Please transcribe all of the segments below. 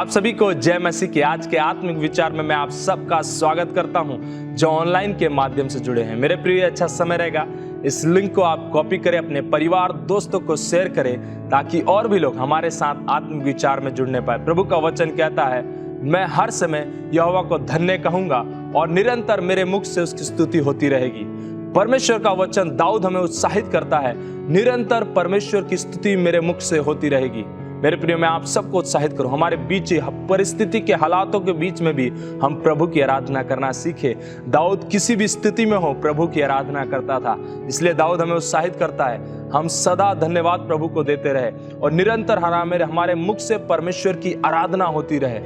आप सभी को जय मसीह के आज के आत्मिक विचार में मैं आप सबका स्वागत करता हूं जो ऑनलाइन के माध्यम से जुड़े हैं। मेरे प्रिय, अच्छा समय रहेगा, इस लिंक को आप कॉपी करें, अपने परिवार दोस्तों को शेयर करें ताकि और भी लोग हमारे साथ आत्मिक विचार में जुड़ने पाए। प्रभु का वचन कहता है, मैं हर समय यहोवा को धन्य कहूंगा और निरंतर मेरे मुख से उसकी स्तुति होती रहेगी। परमेश्वर का वचन दाऊद हमें उत्साहित करता है, निरंतर परमेश्वर की स्तुति मेरे मुख से होती रहेगी। मेरे प्रिय, मैं आप सबको उत्साहित करूं, हमारे बीच परिस्थिति के हालातों के बीच में भी हम प्रभु की आराधना करना सीखे। दाऊद किसी भी स्थिति में हो प्रभु की आराधना करता था, इसलिए दाऊद हमें उत्साहित करता है हम सदा धन्यवाद प्रभु को देते रहे और निरंतर हमारे मुख से परमेश्वर की आराधना होती रहे।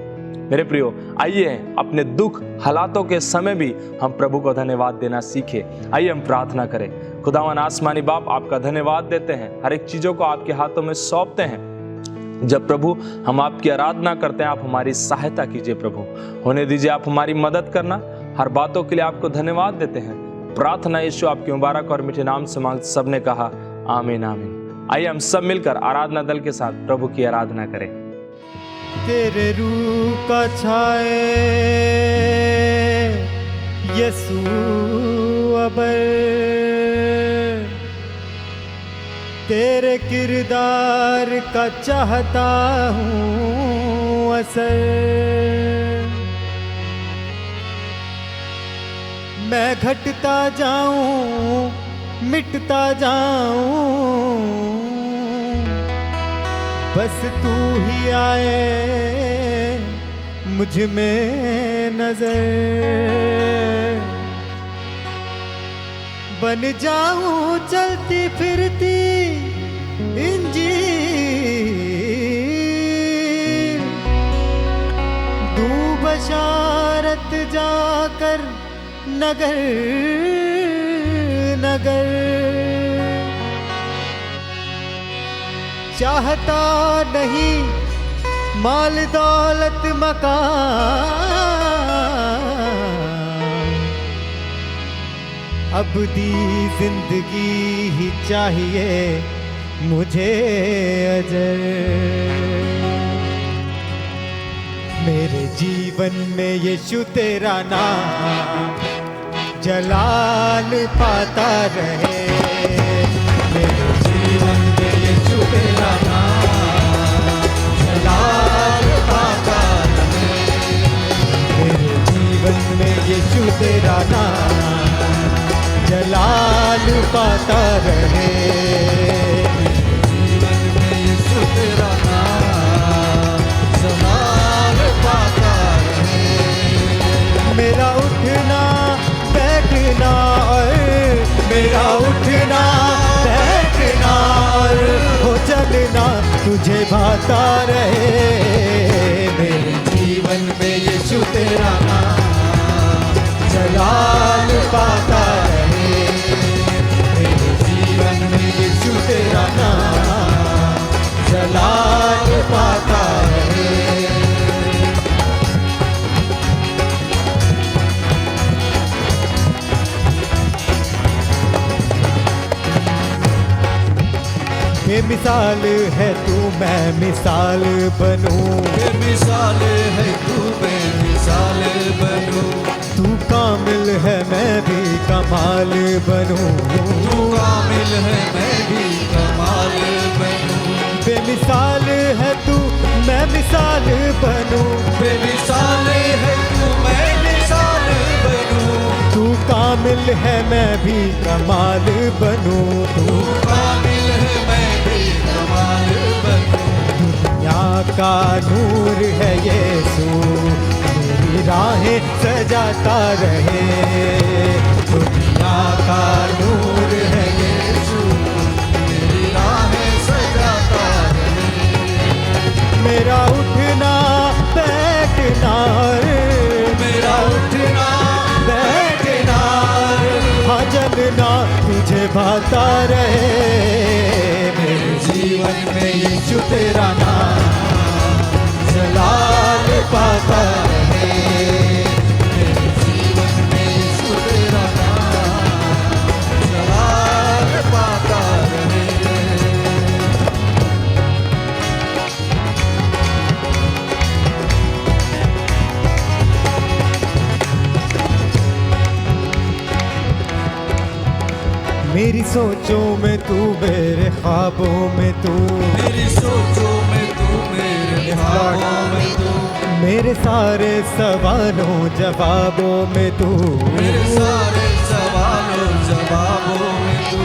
मेरे प्रियो, आइए अपने दुख हालातों के समय भी हम प्रभु को धन्यवाद देना सीखे। आइए हम प्रार्थना करें। खुदावन आसमानी बाप, आपका धन्यवाद देते हैं, हर एक चीजों को आपके हाथों में सौंपते हैं। जब प्रभु हम आपकी आराधना करते हैं, आप हमारी सहायता कीजिए प्रभु, होने दीजिए, आप हमारी मदद करना। हर बातों के लिए आपको धन्यवाद देते हैं। प्रार्थना यीशु आपके मुबारक और मीठे नाम से मांग, सबने कहा आमीन आमीन। आइए हम सब मिलकर आराधना दल के साथ प्रभु की आराधना करें। तेरे रूह का छाए यीशु अबर, तेरे किरदार का चाहता हूँ असर। मैं घटता जाऊँ मिटता जाऊँ, बस तू ही आए मुझ में नजर। बन जाऊं चलती फिरती इंजीर, दूं बशारत जाकर नगर नगर। चाहता नहीं माल दौलत मकान, अब दी जिंदगी ही चाहिए मुझे अजर। मेरे जीवन में यीशु तेरा नाम जलाल पाता रहे। मेरे जीवन में यीशु तेरा नाम जलाल पाता रहे। मेरे जीवन में यीशु तेरा नाम जलाल पाता रहे। जीवन में यीशु तेरा नाम जलाल पाता रहे। मेरा उठना बैठना और मेरा उठना बैठना और हो चलना तुझे भाता रहे। मेरे जीवन में यीशु तेरा नाम जलाल पाता रहे। मेरे जीवन में यीशु तेरा नाम जलाल पाता रहे। बेमिसाल है तू, मैं मिसाल बनूं। बेमिसाल है तू, मैं मिसाल बनूं। तू कामिल है मैं भी कमाल बनूं। तू कामिल है मैं भी कमाल बनूं। बेमिसाल है तू, मैं मिसाल बनूं। बेमिसाल है तू, मैं मिसाल बनूं। तू कामिल है मैं भी कमाल बनूं। तू कामिल है मैं भी कमाल बनूं। दुनिया का नूर है यीशु, मेरी राहें सजाता रहे। दुनिया का नूर है यीशु, मेरी राहें सजाता रहे। मेरा उठना बैठना मेरा उठना बैठना हाँ जलना तुझे भाता रहे। मेरे जीवन में यीशु तेरा नाम जलाल पाता रहे। मेरे जीवन में यीशु तेरा नाम जलाल पाता रहे। मेरी सोचों में तू, मेरे ख्वाबों में तू, मेरी सोचों में तू, मेरे ख्वाबों में तू, मेरे सारे सवालों जवाबों में तू, मेरे सारे सवालों जवाबों में तू,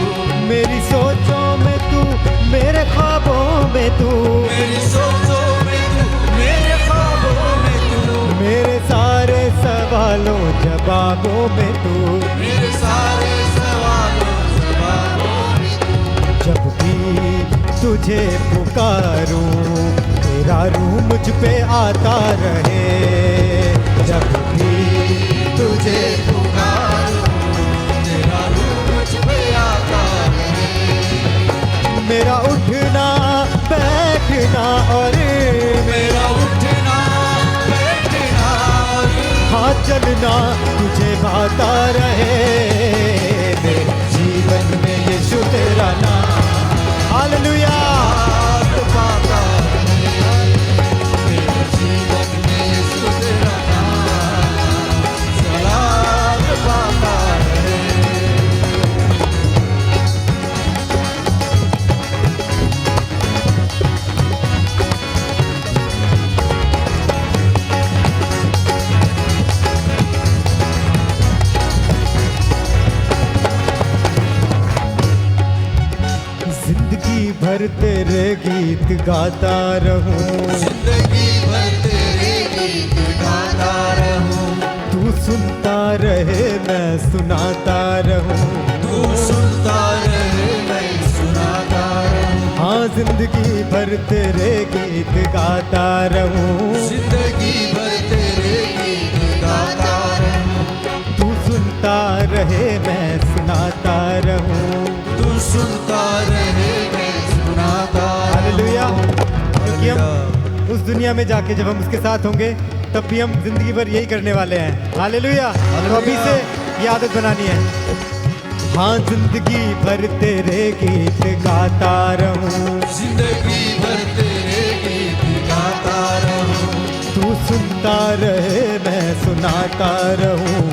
मेरी सोचों में तू, मेरे ख्वाबों में तू, मेरी सोचों में तू, मेरे ख्वाबों में तू, मेरे सारे सवालों जवाबों में तू, मेरे सारे सवालों जवाबों में तू। जब भी तुझे पुकारूं तेरा रूह मुझ पे आता रहे, जब भी तुझे पुकारूं तेरा रूह मुझ पे आता रहे, मेरा उठना बैठना और मेरा उठना बैठना और हाँ चलना तुझे भाता रहे, मेरे जीवन में यीशु तेरा नाम, हालेलुया। हाथ पाता रहे, मेरे जीवन में यीशु तेरा नाम सलाम पाता रहे। जिंदगी भर तेरे गीत गाता रहूं, जिंदगी भर तेरे गीत गाता रहूं, तू सुनता रहे मैं सुनाता रहूं, तू सुनता रहे मैं सुनाता रहूं, हाँ जिंदगी भर तेरे गीत गाता रहूं, जिंदगी भर तेरे गीत गाता रहूं, तू सुनता रहे मैं सुनाता रहूं, तू सुनता रहे मैं सुनाता हालेलुया। क्योंकि हम उस दुनिया में जाके जब हम उसके साथ होंगे तब भी हम जिंदगी भर यही करने वाले हैं, हालेलुया। तो अभी से ये आदत बनानी है, हाँ जिंदगी भर तेरे गीत गाता रहूं, जिंदगी भर तेरे गीत गाता रहूं, तू सुनता रहे मैं सुनाता रहूं,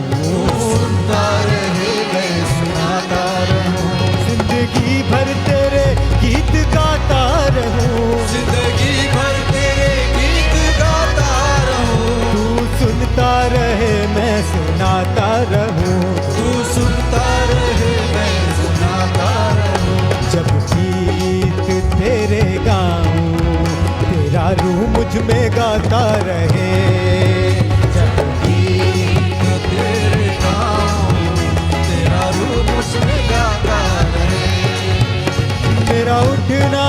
सुनता रहे मैं सुनाता रहूं, जिंदगी भर तेरे गीत गाता रहूं, जिंदगी भर तेरे गीत गाता रहूं, तू सुनता रहे मैं सुनाता रहूं, तू सुनता रहे मैं सुनाता रहूं, जब गीत तेरे गाऊं तेरा रूह मुझ में गाता रहे, जब गीत तेरे गाऊं तेरा रूह मुझमें गाता रहे, मेरा उठना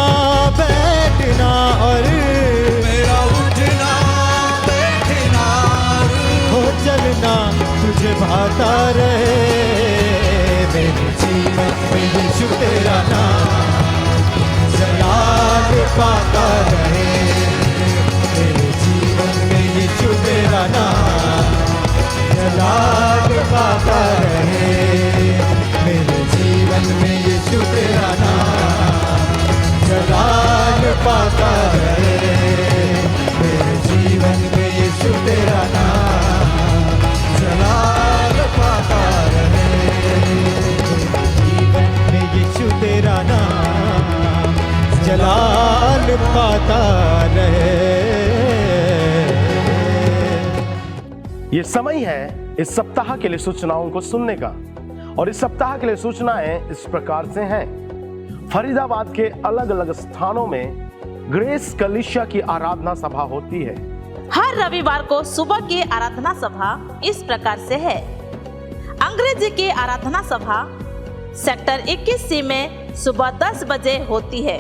बैठना और मेरा उठना बैठना हो चलना तुझे भाता रहे, मेरे जीवन में यीशु तेरा नाम जलाल पाता रहे, मेरे जीवन में यीशु तेरा नाम जलाल पाता रहे, मेरे जीवन में यीशु तेरा नाम जलाल पाता रहे, मेरे जीवन में यीशु तेरा नाम जलाल पाता रहे, जीवन में यीशु तेरा नाम जलाल पाता रहे। ये समय है इस सप्ताह के लिए सूचनाओं को सुनने का, और इस सप्ताह के लिए सूचनाएं इस प्रकार से हैं। फरीदाबाद के अलग अलग स्थानों में ग्रेस कलीसिया की आराधना सभा होती है। हर रविवार को सुबह की आराधना सभा इस प्रकार से है। अंग्रेजी की आराधना सभा सेक्टर 21C में सुबह 10 बजे होती है।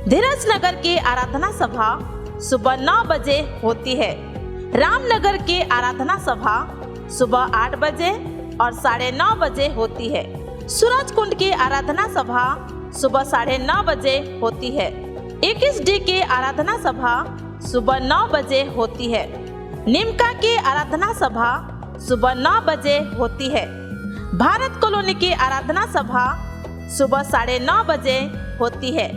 धीरज नगर की आराधना सभा सुबह 9 बजे होती है। रामनगर की आराधना सभा सुबह 8 बजे और 9:30 बजे होती है। सूरज कुंड की आराधना सभा सुबह 9:30 बजे होती है। 21D की आराधना सभा सुबह 9 बजे होती है। निमका की आराधना सभा सुबह 9 बजे होती है। भारत कॉलोनी की आराधना सभा सुबह 9:30 बजे होती है।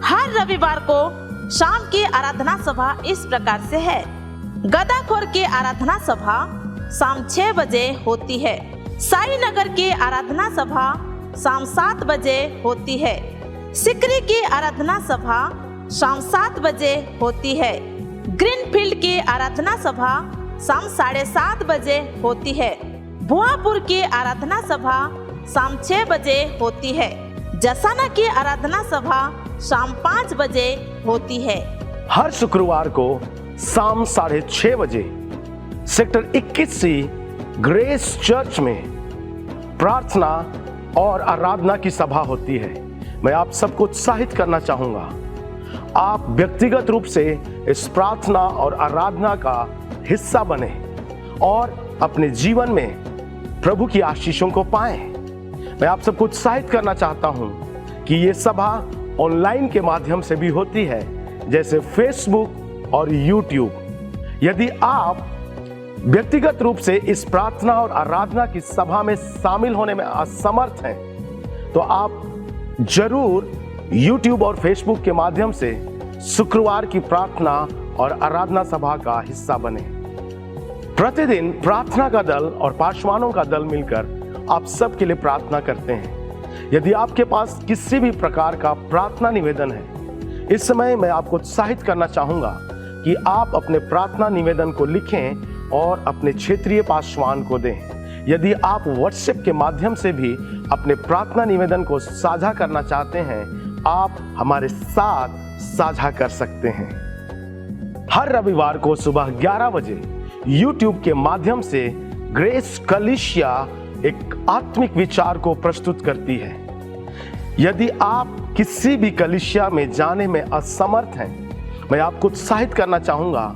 हर रविवार को शाम की आराधना सभा इस प्रकार से है। गदाखोर की आराधना सभा शाम 6 बजे होती है। साई नगर की आराधना सभा शाम 7 बजे होती है। सिकरी की आराधना सभा शाम 7 बजे होती है। ग्रीनफील्ड की आराधना सभा शाम 7:30 बजे होती है। भुआपुर की आराधना सभा शाम 6 बजे होती है। जसाना की आराधना सभा शाम 5 बजे होती है। हर शुक्रवार को शाम 6:30 बजे सेक्टर 21C ग्रेस चर्च में प्रार्थना और आराधना की सभा होती है। मैं आप सबको उत्साहित करना चाहूंगा, आप व्यक्तिगत रूप से इस प्रार्थना और आराधना का हिस्सा बने और अपने जीवन में प्रभु की आशीषों को पाएं। मैं आप सबको उत्साहित करना चाहता हूं कि ये सभा ऑनलाइन के माध्यम से भी होती है, जैसे फेसबुक और यूट्यूब। यदि आप व्यक्तिगत रूप से इस प्रार्थना और आराधना की सभा में शामिल होने में असमर्थ हैं, तो आप जरूर यूट्यूब और फेसबुक के माध्यम से शुक्रवार की प्रार्थना और आराधना सभा का हिस्सा बने। प्रतिदिन प्रार्थना का दल और पार्श्वानों का दल मिलकर आप सबके लिए प्रार्थना करते हैं। यदि आपके पास किसी भी प्रकार का प्रार्थना निवेदन है, इस समय मैं आपको उत्साहित करना चाहूंगा कि आप अपने प्रार्थना निवेदन को लिखें और अपने क्षेत्रीय पार्श्वान को दें। यदि आप व्हाट्सएप के माध्यम से भी अपने प्रार्थना निवेदन को साझा करना चाहते हैं, आप हमारे साथ साझा कर सकते हैं। हर रविवार को सुबह 11 बजे यूट्यूब के माध्यम से ग्रेस कलीसिया एक आत्मिक विचार को प्रस्तुत करती है। यदि आप किसी भी कलीसिया में जाने में असमर्थ हैं, मैं आपको उत्साहित करना चाहूंगा,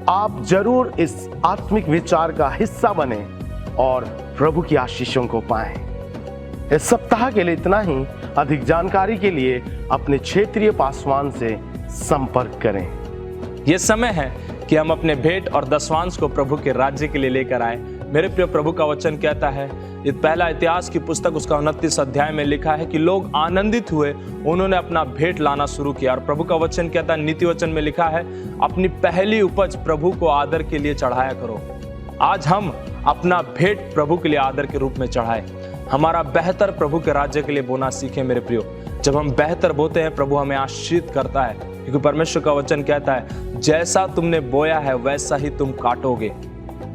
आप जरूर इस आत्मिक विचार का हिस्सा बने और प्रभु की आशीषों को पाएं। इस सप्ताह के लिए इतना ही। अधिक जानकारी के लिए अपने क्षेत्रीय पासवान से संपर्क करें। ये समय है कि हम अपने भेंट और दशवांश को प्रभु के राज्य के लिए लेकर आए। मेरे प्रिय, प्रभु का वचन कहता है, ये पहला इतिहास की पुस्तक उसका 29 अध्याय में लिखा है कि लोग आनंदित हुए, उन्होंने अपना भेंट लाना शुरू किया। और प्रभु का वचन कहता है, नीति वचन में लिखा है, अपनी पहली उपज प्रभु को आदर के लिए चढ़ाया करो। आज हम अपना भेंट प्रभु के लिए आदर के रूप में चढ़ाए। हमारा बेहतर प्रभु के राज्य के लिए बोना सीखें मेरे प्रियो। जब हम बेहतर बोते हैं, प्रभु हमें आशीषित करता है, क्योंकि परमेश्वर का वचन कहता है, जैसा तुमने बोया है वैसा ही तुम काटोगे।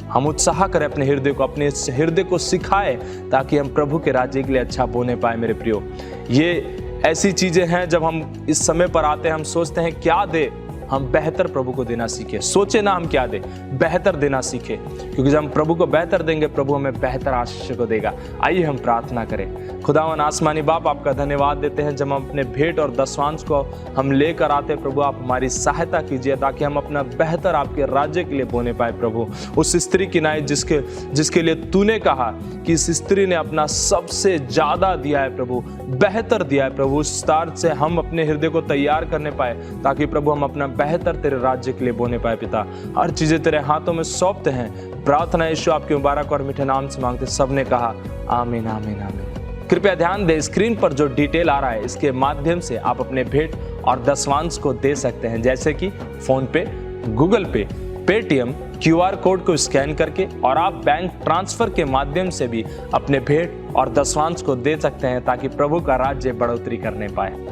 हम उत्साह करें अपने हृदय को, अपने हृदय को सिखाए, ताकि हम प्रभु के राज्य के लिए अच्छा बोने पाए मेरे प्रियो। ये ऐसी चीजें हैं, जब हम इस समय पर आते हैं, हम सोचते हैं क्या दे, हम बेहतर प्रभु को देना सीखे। सोचे ना हम क्या दे, बेहतर देना सीखे, क्योंकि जब हम प्रभु को बेहतर देंगे, प्रभु हमें बेहतर आशीष को देगा। आइए हम प्रार्थना करें। खुदावन आसमानी बाप, आपका धन्यवाद देते हैं, जब हम अपने भेंट और दशवांश को हम लेकर आते हैं, प्रभु आप हमारी सहायता कीजिए, ताकि हम अपना बेहतर आपके राज्य के लिए बोने पाए। प्रभु उस स्त्री की नाई जिसके लिए तूने कहा कि इस स्त्री ने अपना सबसे ज्यादा दिया है, प्रभु बेहतर दिया है, प्रभु उस स्टार से हम अपने हृदय को तैयार करने पाए, ताकि प्रभु हम अपना बेहतर तेरे राज्य के लिए बोने पाए। पिता, हर चीजें तेरे हाथों में सौंपते हैं। प्रार्थना यीशु आपके मुबारक और मीठे नाम से मांगते, सबने कहा आमीन आमीन आमीन। कृपया ध्यान दें, स्क्रीन पर जो डिटेल आ रहा है, इसके माध्यम से आप अपने भेंट और दशवांश को दे सकते हैं, जैसे कि फोन पे, गूगल पे, पेटीएम, QR कोड को स्कैन करके, और आप बैंक ट्रांसफर के माध्यम से भी अपने भेंट और दशवांश को दे सकते हैं, ताकि प्रभु का राज्य बढ़ोतरी करने पाए।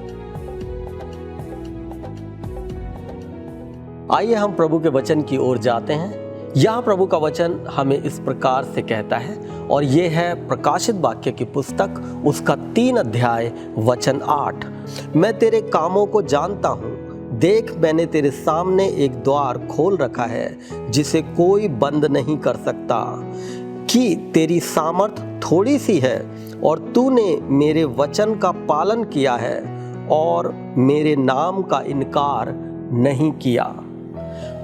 आइए हम प्रभु के वचन की ओर जाते हैं। यहाँ प्रभु का वचन हमें इस प्रकार से कहता है, और ये है प्रकाशित वाक्य की पुस्तक, उसका 3 अध्याय वचन 8। मैं तेरे कामों को जानता हूँ, देख मैंने तेरे सामने एक द्वार खोल रखा है, जिसे कोई बंद नहीं कर सकता, कि तेरी सामर्थ थोड़ी सी है, और तूने मेरे वचन का पालन किया है और मेरे नाम का इनकार नहीं किया।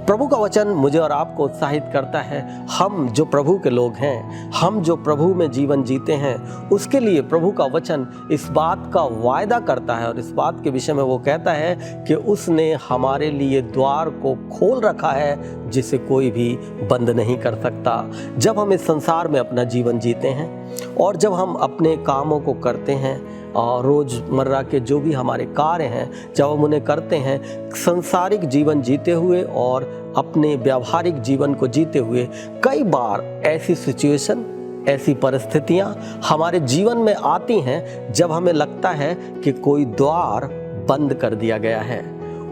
प्रभु का वचन मुझे और आपको उत्साहित करता है। हम जो प्रभु के लोग हैं, हम जो प्रभु में जीवन जीते हैं, उसके लिए प्रभु का वचन इस बात का वायदा करता है, और इस बात के विषय में वो कहता है कि उसने हमारे लिए द्वार को खोल रखा है, जिसे कोई भी बंद नहीं कर सकता। जब हम इस संसार में अपना जीवन जीते हैं, और जब हम अपने कामों को करते हैं, और रोज़मर्रा के जो भी हमारे कार्य हैं, जब हम उन्हें करते हैं, संसारिक जीवन जीते हुए और अपने व्यावहारिक जीवन को जीते हुए, कई बार ऐसी सिचुएशन ऐसी परिस्थितियां हमारे जीवन में आती हैं जब हमें लगता है कि कोई द्वार बंद कर दिया गया है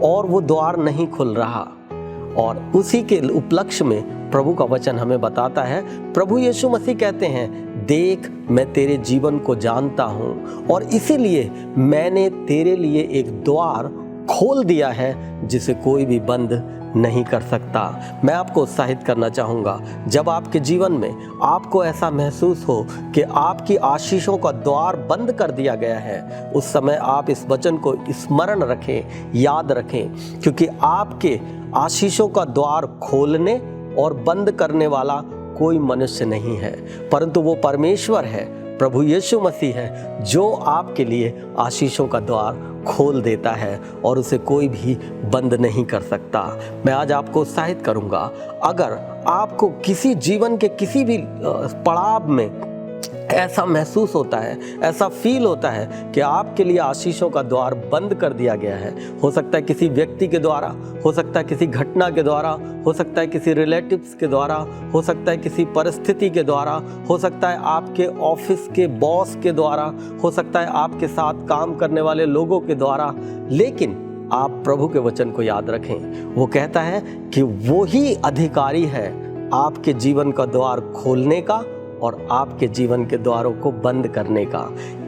और वो द्वार नहीं खुल रहा। और उसी के उपलक्ष्य में प्रभु का वचन हमें बताता है, प्रभु यीशु मसीह कहते हैं, देख मैं तेरे जीवन को जानता हूँ और इसीलिए मैंने तेरे लिए एक द्वार खोल दिया है जिसे कोई भी बंद नहीं कर सकता। मैं आपको उत्साहित करना चाहूँगा, जब आपके जीवन में आपको ऐसा महसूस हो कि आपकी आशीषों का द्वार बंद कर दिया गया है, उस समय आप इस वचन को स्मरण रखें, याद रखें, क्योंकि आपके आशीषों का द्वार खोलने और बंद करने वाला कोई मनुष्य नहीं है, परंतु वो परमेश्वर है, प्रभु यीशु मसीह है, जो आपके लिए आशीषों का द्वार खोल देता है और उसे कोई भी बंद नहीं कर सकता। मैं आज आपको उत्साहित करूंगा, अगर आपको किसी जीवन के किसी भी पड़ाव में ऐसा महसूस होता है, ऐसा फील होता है कि आपके लिए आशीषों का द्वार बंद कर दिया गया है, हो सकता है किसी व्यक्ति के द्वारा, हो सकता है किसी घटना के द्वारा, हो सकता है किसी रिलेटिव्स के द्वारा, हो सकता है किसी परिस्थिति के द्वारा, हो सकता है आपके ऑफिस के बॉस के द्वारा, हो सकता है आपके साथ काम करने वाले लोगों के द्वारा, लेकिन आप प्रभु के वचन को याद रखें। वो कहता है कि वो ही अधिकारी है आपके जीवन का द्वार खोलने का और आपके जीवन के द्वारों को बंद करने का।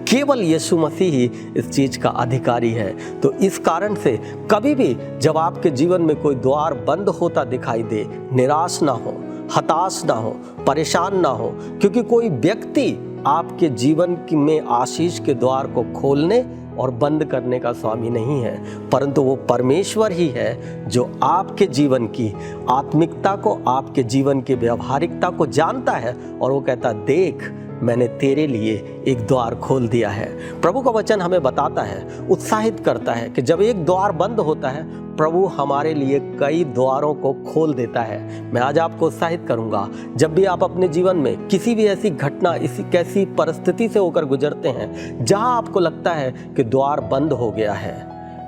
केवल यीशु मसीह ही इस चीज का अधिकारी है। तो इस कारण से कभी भी जब आपके जीवन में कोई द्वार बंद होता दिखाई दे, निराश ना हो, हताश ना हो, परेशान ना हो, क्योंकि कोई व्यक्ति आपके जीवन में आशीष के द्वार को खोलने और बंद करने का स्वामी नहीं है, परंतु वो परमेश्वर ही है जो आपके जीवन की आत्मिकता को, आपके जीवन की व्यवहारिकता को जानता है और वो कहता, देख मैंने तेरे लिए एक द्वार खोल दिया है। प्रभु का वचन हमें बताता है, उत्साहित करता है कि जब एक द्वार बंद होता है, प्रभु हमारे लिए कई द्वारों को खोल देता है। मैं आज आपको उत्साहित करूंगा, जब भी आप अपने जीवन में किसी भी ऐसी घटना, इसी कैसी परिस्थिति से होकर गुजरते हैं जहां आपको लगता है कि द्वार बंद हो गया है,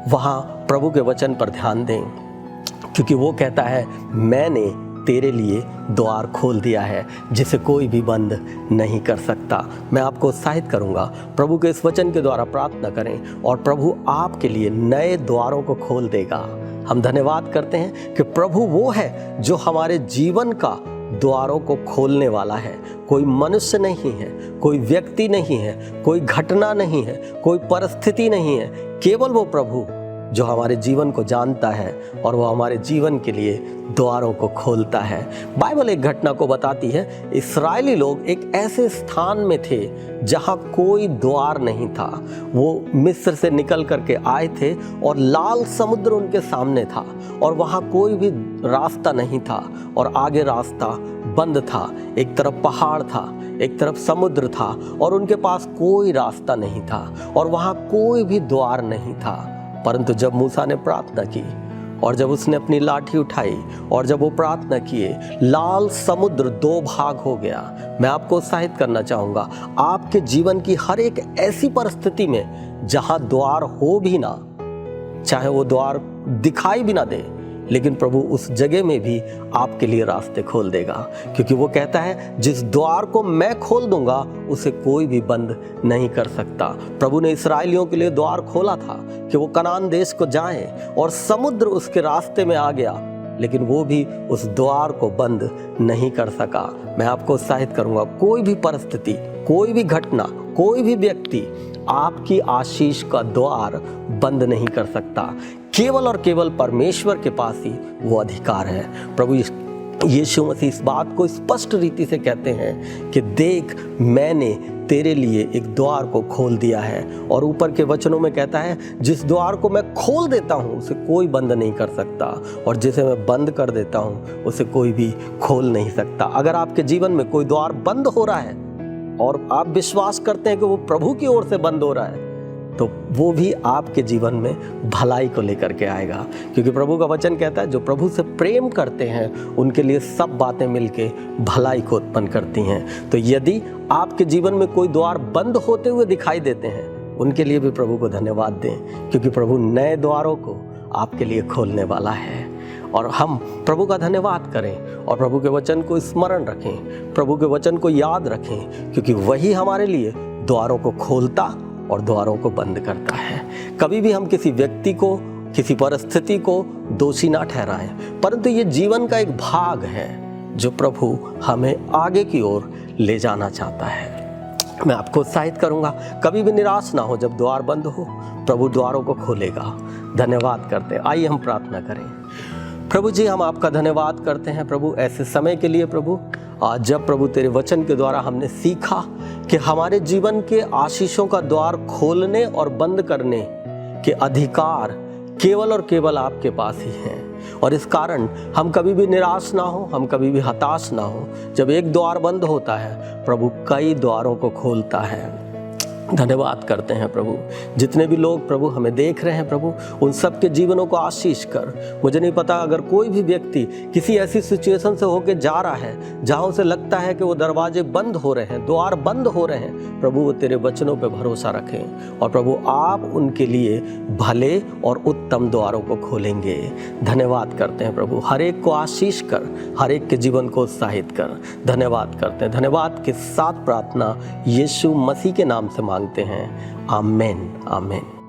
वहां प्रभु के वचन पर ध्यान दें, क्योंकि वो कहता है, मैंने तेरे लिए द्वार खोल दिया है जिसे कोई भी बंद नहीं कर सकता। मैं आपको उत्साहित करूंगा, प्रभु के इस वचन के द्वारा प्रार्थना करें और प्रभु आपके लिए नए द्वारों को खोल देगा। हम धन्यवाद करते हैं कि प्रभु वो है जो हमारे जीवन का द्वारों को खोलने वाला है। कोई मनुष्य नहीं है, कोई व्यक्ति नहीं है, कोई घटना नहीं है, कोई परिस्थिति नहीं है, केवल वो प्रभु जो हमारे जीवन को जानता है और वो हमारे जीवन के लिए द्वारों को खोलता है। बाइबल एक घटना को बताती है, इस्राएली लोग एक ऐसे स्थान में थे जहाँ कोई द्वार नहीं था। वो मिस्र से निकल करके आए थे और लाल समुद्र उनके सामने था और वहाँ कोई भी रास्ता नहीं था और आगे रास्ता बंद था। एक तरफ पहाड़ था, एक तरफ समुद्र था और उनके पास कोई रास्ता नहीं था और वहाँ कोई भी द्वार नहीं था। परंतु जब मूसा ने प्रार्थना की और जब उसने अपनी लाठी उठाई और जब वो प्रार्थना किए, लाल समुद्र दो भाग हो गया। मैं आपको उत्साहित करना चाहूँगा, आपके जीवन की हर एक ऐसी परिस्थिति में जहाँ द्वार हो भी ना, चाहे वो द्वार दिखाई भी ना दे, लेकिन प्रभु उस जगह में भी आपके लिए रास्ते खोल देगा, क्योंकि वो कहता है, जिस द्वार को मैं खोल दूंगा उसे कोई भी बंद नहीं कर सकता। प्रभु ने इस्राएलियों के लिए द्वार खोला था कि वो कनान देश को जाएं और समुद्र उसके रास्ते में आ गया, लेकिन वो भी उस द्वार को बंद नहीं कर सका। मैं आपको उत्साहित करूंगा, कोई भी परिस्थिति, कोई भी घटना, कोई भी व्यक्ति आपकी आशीष का द्वार बंद नहीं कर सकता। केवल और केवल परमेश्वर के पास ही वो अधिकार है। प्रभु यीशु मसीह इस बात को स्पष्ट रीति से कहते हैं कि देख मैंने तेरे लिए एक द्वार को खोल दिया है, और ऊपर के वचनों में कहता है, जिस द्वार को मैं खोल देता हूँ उसे कोई बंद नहीं कर सकता, और जिसे मैं बंद कर देता हूँ उसे कोई भी खोल नहीं सकता। अगर आपके जीवन में कोई द्वार बंद हो रहा है और आप विश्वास करते हैं कि वो प्रभु की ओर से बंद हो रहा है, तो वो भी आपके जीवन में भलाई को लेकर के आएगा, क्योंकि प्रभु का वचन कहता है, जो प्रभु से प्रेम करते हैं उनके लिए सब बातें मिलके भलाई को उत्पन्न करती हैं। तो यदि आपके जीवन में कोई द्वार बंद होते हुए दिखाई देते हैं, उनके लिए भी प्रभु को धन्यवाद दें, क्योंकि प्रभु नए द्वारों को आपके लिए खोलने वाला है। और हम प्रभु का धन्यवाद करें और प्रभु के वचन को स्मरण रखें, प्रभु के वचन को याद रखें, क्योंकि वही हमारे लिए द्वारों को खोलता और द्वारों को बंद करता है। कभी भी हम किसी व्यक्ति को, किसी परिस्थिति को दोषी ना ठहराएं, परंतु ये जीवन का एक भाग है जो प्रभु हमें आगे की ओर ले जाना चाहता है। मैं आपको उत्साहित करूंगा, कभी भी निराश ना हो। जब द्वार बंद हो, प्रभु द्वारों को खोलेगा। धन्यवाद करते हैं। आइए हम प्रार्थना करें। प्रभु जी, हम आपका धन्यवाद करते हैं प्रभु ऐसे समय के लिए प्रभु, आज जब प्रभु तेरे वचन के द्वारा हमने सीखा कि हमारे जीवन के आशीषों का द्वार खोलने और बंद करने के अधिकार केवल और केवल आपके पास ही हैं, और इस कारण हम कभी भी निराश ना हो, हम कभी भी हताश ना हो। जब एक द्वार बंद होता है, प्रभु कई द्वारों को खोलता है। धन्यवाद करते हैं प्रभु। जितने भी लोग प्रभु हमें देख रहे हैं प्रभु, उन सब के जीवनों को आशीष कर। मुझे नहीं पता, अगर कोई भी व्यक्ति किसी ऐसी सिचुएशन से होकर जा रहा है जहां उसे लगता है कि वो दरवाजे बंद हो रहे हैं, द्वार बंद हो रहे हैं, प्रभु वो तेरे वचनों पे भरोसा रखें और प्रभु आप उनके लिए भले और उत्तम द्वारों को खोलेंगे। धन्यवाद करते हैं प्रभु। हर एक को आशीष कर, हर एक के जीवन को उत्साहित कर। धन्यवाद करते हैं। धन्यवाद के साथ प्रार्थना यीशु मसीह के नाम से मांगते हैं। आमीन, आमीन।